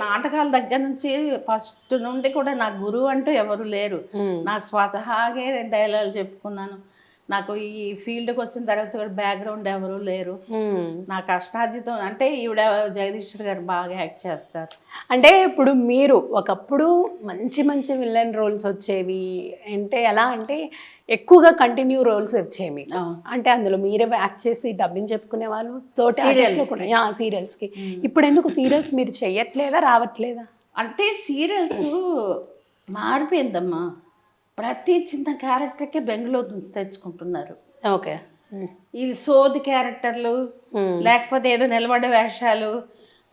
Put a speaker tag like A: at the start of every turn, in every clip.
A: నాటకాల దగ్గర నుంచి ఫస్ట్ నుండి కూడా నాకు గురువు అంటూ ఎవరు లేరు. నా స్వతహాగే డైలాగులు చెప్పుకున్నాను. నాకు ఈ ఫీల్డ్కి వచ్చిన తర్వాత కూడా బ్యాక్గ్రౌండ్ ఎవరు లేరు. నా కష్టార్జితం అంటే ఈవిడ జగదీశ్వర్ గారు బాగా యాక్ట్ చేస్తారు.
B: అంటే ఇప్పుడు మీరు ఒకప్పుడు మంచి మంచి విలన్ రోల్స్ వచ్చేవి, అంటే ఎలా అంటే ఎక్కువగా కంటిన్యూ రోల్స్ వచ్చేవి. అంటే అందులో మీరే యాక్ట్ చేసి డబ్బింగ్ చెప్పుకునే వాళ్ళు తోటి సీరియల్స్కి. ఇప్పుడు ఎందుకు సీరియల్స్ మీరు చెయ్యట్లేదా, రావట్లేదా?
A: అంటే సీరియల్స్ మారిపోయిందమ్మా. ప్రతి చిన్న క్యారెక్టర్కే బెంగళూరు నుంచి తెచ్చుకుంటున్నారు.
B: ఓకే.
A: ఈ సోది క్యారెక్టర్లు, లేకపోతే ఏదో నిలబడే వేషాలు,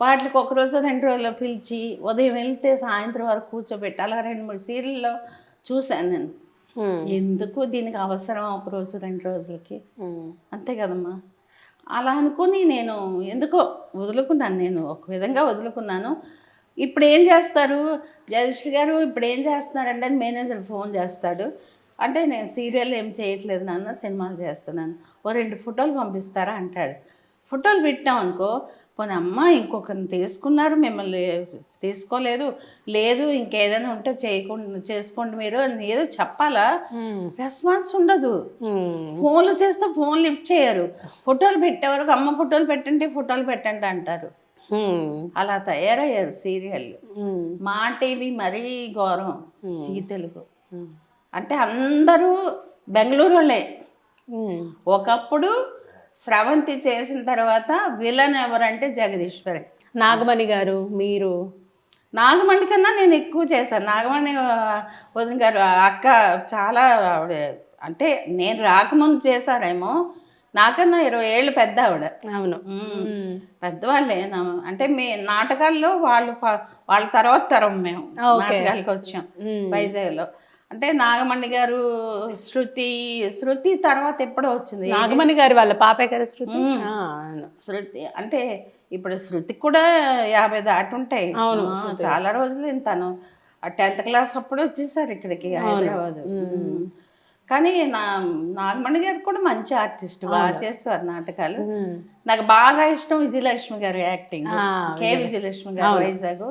A: వాటికి ఒక రోజు 2 రోజులు పిలిచి ఉదయం వెళ్తే సాయంత్రం వరకు కూర్చోబెట్టి అలా 2-3 సీరియల్లో చూశాను నేను. ఎందుకు దీనికి అవసరం ఒక రోజు 2 రోజులకి? అంతే కదమ్మా. అలా అనుకుని నేను ఎందుకో వదులుకున్నాను. నేను ఒక విధంగా వదులుకున్నాను. ఇప్పుడు ఏం చేస్తారు జగదీష్ గారు, ఇప్పుడు ఏం చేస్తున్నారంటే అని మేనేజర్ ఫోన్ చేస్తాడు. అంటే నేను సీరియల్ ఏం చేయట్లేదు నాన్న, సినిమాలు చేస్తున్నాను, ఓ 2 ఫోటోలు పంపిస్తారా అంటాడు. ఫోటోలు పెట్టాం అనుకో, పోనీ అమ్మ ఇంకొకరిని తీసుకున్నారు, మిమ్మల్ని తీసుకోలేదు, లేదు ఇంకేదైనా ఉంటే చేసుకోండి మీరు అని ఏదో చెప్పాలా? రెస్పాన్స్ ఉండదు. ఫోన్లు చేస్తే ఫోన్ లిఫ్ట్ చేయరు. ఫోటోలు పెట్టే వరకు అమ్మ ఫోటోలు పెట్టండి అంటారు. అలా తయారయ్యారు సీరియల్. మా టీవీ మరీ ఘోరం. జీ తెలుగు అంటే అందరూ బెంగళూరు వాళ్ళే. ఒకప్పుడు స్రవంతి చేసిన తర్వాత విలన్ ఎవరంటే జగదీశ్వరి.
B: నాగమణి గారు, మీరు?
A: నాగమణి కన్నా నేను ఎక్కువ చేశాను. నాగమణి వదిన గారు అక్క చాలా ఆవిడ, అంటే నేను రాకముందు చేశారేమో, నాకన్నా 20 ఏళ్ళు పెద్ద ఆవిడ.
B: అవును,
A: పెద్దవాళ్ళే. అంటే మీ నాటకాల్లో వాళ్ళ తర్వాత తరం మేము నాటకాలకు వచ్చాం వైజాగ్లో. అంటే నాగమణి గారు, శృతి తర్వాత ఎప్పుడో వచ్చింది.
B: నాగమణి గారు వాళ్ళ పాపే కదా శృతి.
A: శృతి అంటే ఇప్పుడు శృతికి కూడా 50 దాటి ఉంటాయి. చాలా రోజులు తను 10th క్లాస్ అప్పుడు వచ్చేసారు ఇక్కడికి హైదరాబాద్. కానీ నాగమణి గారు కూడా మంచి ఆర్టిస్ట్, బాగా చేస్తారు నాటకాలు. నాకు బాగా ఇష్టం విజయలక్ష్మి గారు యాక్టింగ్. కే విజయలక్ష్మి గారు వైజాగ్.